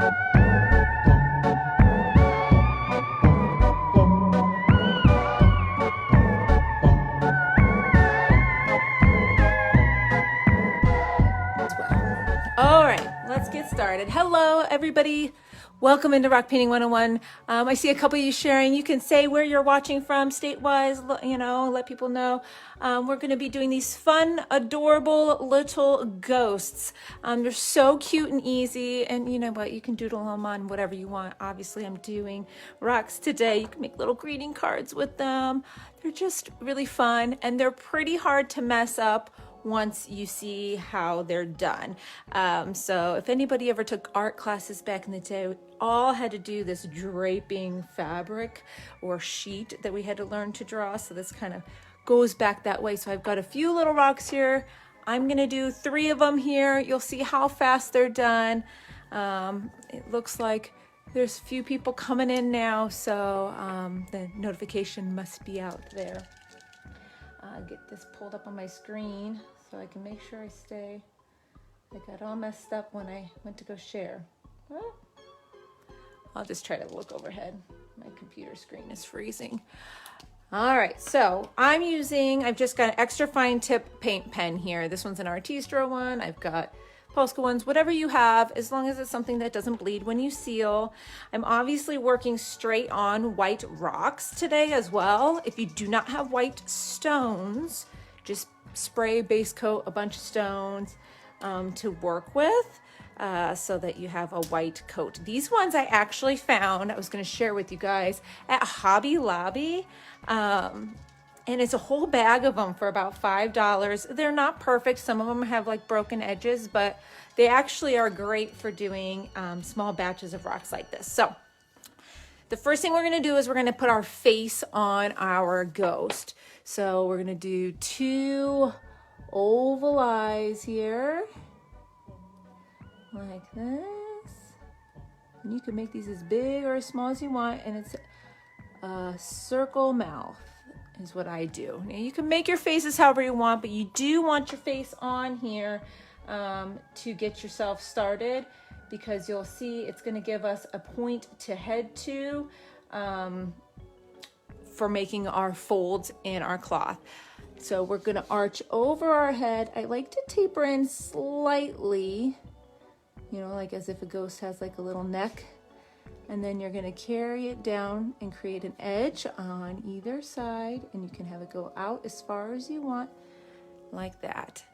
All right, let's get started. Hello, everybody. Welcome into Rock Painting 101. I see a couple of you sharing. You can say where you're watching from state-wise, let people know. We're going to be doing these fun, adorable little ghosts. They're so cute and easy, and you know what? You can doodle them on whatever you want. Obviously, I'm doing rocks today. You can make little greeting cards with them. They're just really fun, and they're pretty hard to mess up once you see how they're done. So if anybody ever took art classes back in the day, we all had to do this draping fabric or sheet that we had to learn to draw. So this kind of goes back that way. So I've got a few little rocks here. I'm gonna do 3 of them here. You'll see how fast they're done. It looks like there's a few people coming in now, so the notification must be out there. Get this pulled up on my screen so I can make sure I got all messed up when I went to go share. Well, I'll just try to look overhead. My computer screen is freezing. All right, so I've just got an extra fine tip paint pen here. This one's an Artistro one. I've got Posca ones, whatever you have, as long as it's something that doesn't bleed when you seal. I'm obviously working straight on white rocks today as well. If you do not have white stones, just spray base coat a bunch of stones to work with so that you have a white coat. These ones I actually found, I was going to share with you guys, at Hobby Lobby. And it's a whole bag of them for about $5. They're not perfect. Some of them have like broken edges, but they actually are great for doing small batches of rocks like this. So the first thing we're gonna do is we're gonna put our face on our ghost. So we're gonna do 2 oval eyes here, like this. And you can make these as big or as small as you want, and it's a circle mouth is what I do. Now you can make your faces however you want, but you do want your face on here to get yourself started, because you'll see it's going to give us a point to head to for making our folds in our cloth. So we're going to arch over our head. I like to taper in slightly, like as if a ghost has like a little neck. And then you're going to carry it down and create an edge on either side, and you can have it go out as far as you want, like that.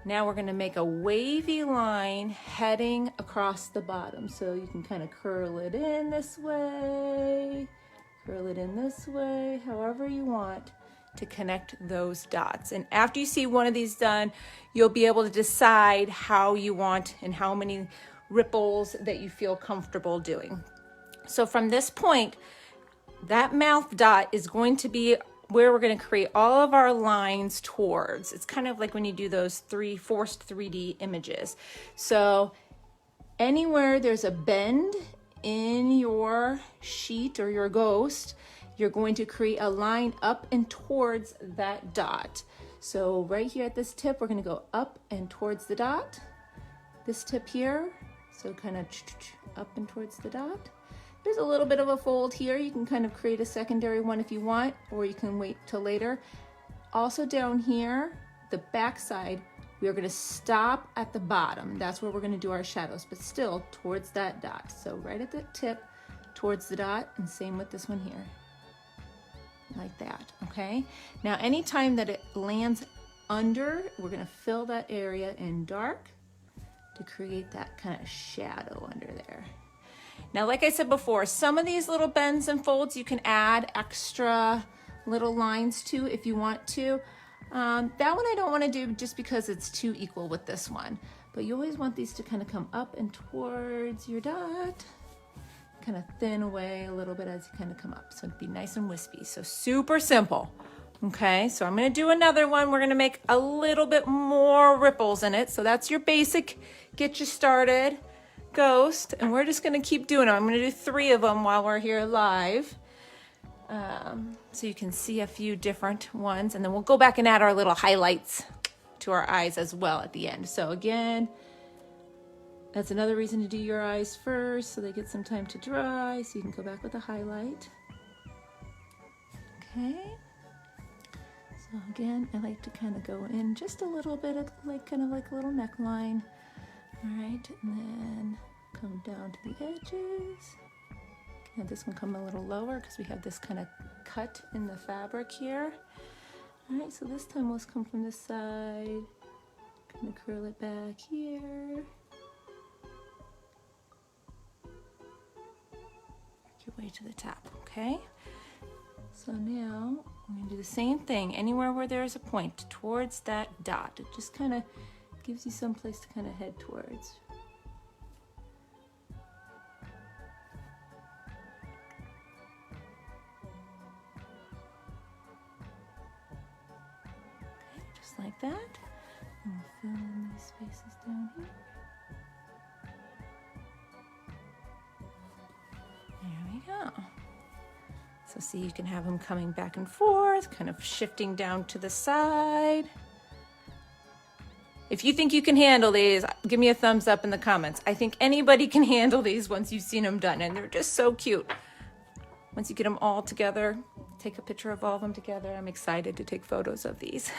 Now we're going to make a wavy line heading across the bottom. So you can kind of curl it in this way, curl it in this way, however you want to connect those dots. And after you see one of these done, you'll be able to decide how you want and how many ripples that you feel comfortable doing. So from this point, that mouth dot is going to be where we're going to create all of our lines towards. It's kind of like when you do those forced 3D images. So anywhere there's a bend in your sheet or your ghost, you're going to create a line up and towards that dot. So right here at this tip, we're going to go up and towards the dot. This tip here, so kind of up and towards the dot. There's a little bit of a fold here. You can kind of create a secondary one if you want, or you can wait till later. Also down here, the back side, we are going to stop at the bottom. That's where we're going to do our shadows, but still towards that dot. So right at the tip, towards the dot, and same with this one here. Like that, okay? Now anytime that it lands under, we're going to fill that area in dark to create that kind of shadow under there. Now, like I said before, some of these little bends and folds you can add extra little lines to if you want to. That one I don't want to do just because it's too equal with this one. But you always want these to kind of come up and towards your dot. Kind of thin away a little bit as you kind of come up. So it'd be nice and wispy. So super simple. Okay, so I'm going to do another one. We're going to make a little bit more ripples in it. So that's your basic, get you started ghost, and we're just going to keep doing them. I'm going to do 3 of them while we're here live, so you can see a few different ones, and then we'll go back and add our little highlights to our eyes as well at the end. So again, That's another reason to do your eyes first so they get some time to dry, so you can go back with a highlight. Okay. So again, I like to kind of go in just a little bit of kind of like a little neckline. All right, and then come down to the edges. Have this one come a little lower because we have this kind of cut in the fabric here. All right, so this time let's come from this side, kind of curl it back here. Work your way to the top, okay? So now we're gonna do the same thing. Anywhere where there's a point towards that dot, it just kind of gives you some place to kind of head towards. Like that, and we'll fill in these spaces down here. There we go. So see, you can have them coming back and forth, kind of shifting down to the side. If you think you can handle these, give me a thumbs up in the comments. I think anybody can handle these once you've seen them done, and they're just so cute. Once you get them all together, take a picture of all of them together. I'm excited to take photos of these.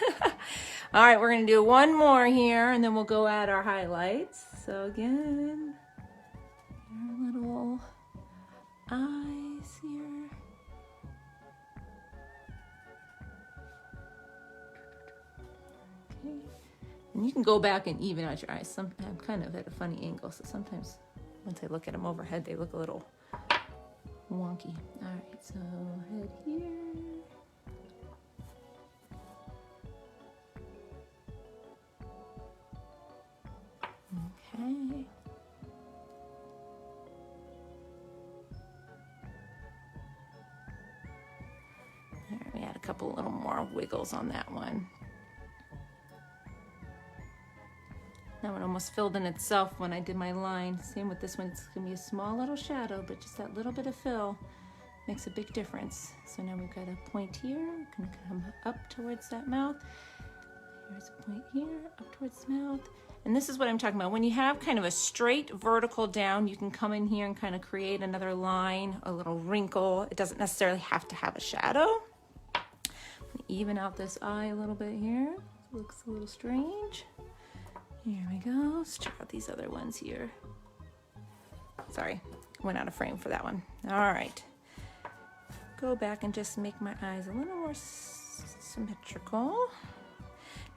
All right, we're gonna do one more here and then we'll go add our highlights. So again, your little eyes here. Okay, and you can go back and even out your eyes. I'm kind of at a funny angle, so sometimes once I look at them overhead, they look a little wonky. All right, so head here. Okay. There, we add a couple little more wiggles on that one. That one almost filled in itself when I did my line. Same with this one, it's gonna be a small little shadow, but just that little bit of fill makes a big difference. So now we've got a point here, we're gonna come up towards that mouth. Here's a point here, up towards the mouth. And this is what I'm talking about. When you have kind of a straight vertical down, you can come in here and kind of create another line, a little wrinkle. It doesn't necessarily have to have a shadow. Even out this eye a little bit here. It looks a little strange. Here we go. Let's check out these other ones here. Sorry, went out of frame for that one. All right. Go back and just make my eyes a little more symmetrical.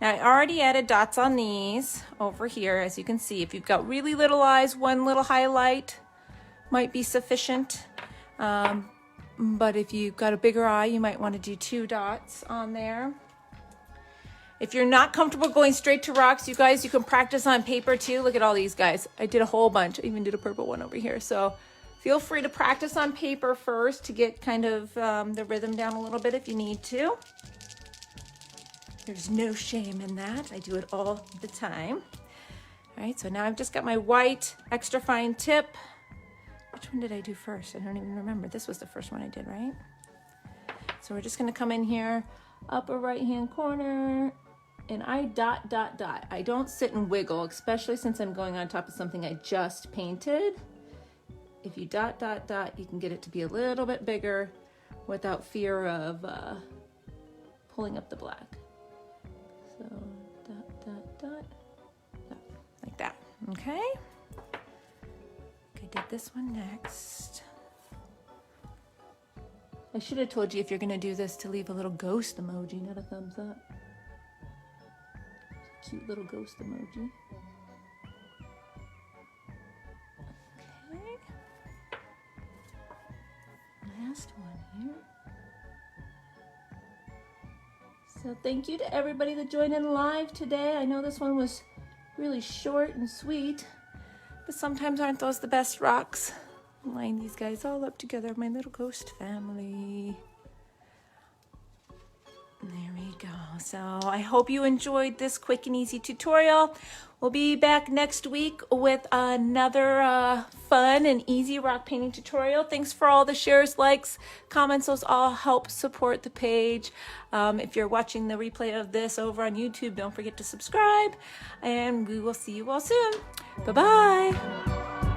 Now I already added dots on these over here, as you can see. If you've got really little eyes, one little highlight might be sufficient. But if you've got a bigger eye, you might want to do 2 dots on there. If you're not comfortable going straight to rocks, you guys, you can practice on paper too. Look at all these guys. I did a whole bunch. I even did a purple one over here. So feel free to practice on paper first to get kind of the rhythm down a little bit if you need to. There's no shame in that. I do it all the time. All right, so now I've just got my white extra fine tip. Which one did I do first? I don't even remember. This was the first one I did, right? So we're just gonna come in here, upper right-hand corner, and I dot, dot, dot. I don't sit and wiggle, especially since I'm going on top of something I just painted. If you dot, dot, dot, you can get it to be a little bit bigger without fear of pulling up the black. So dot, dot, dot, dot, like that, okay? I did this one next. I should have told you if you're gonna do this to leave a little ghost emoji, not a thumbs up. Cute little ghost emoji. Okay. Last one here. So thank you to everybody that joined in live today. I know this one was really short and sweet, but sometimes aren't those the best rocks? Line these guys all up together, my little ghost family. There we go. So I hope you enjoyed this quick and easy tutorial. We'll be back next week with another fun and easy rock painting tutorial. Thanks for all the shares, likes, comments. Those all help support the page. If you're watching the replay of this over on YouTube, don't forget to subscribe, and we will see you all soon. Bye-bye.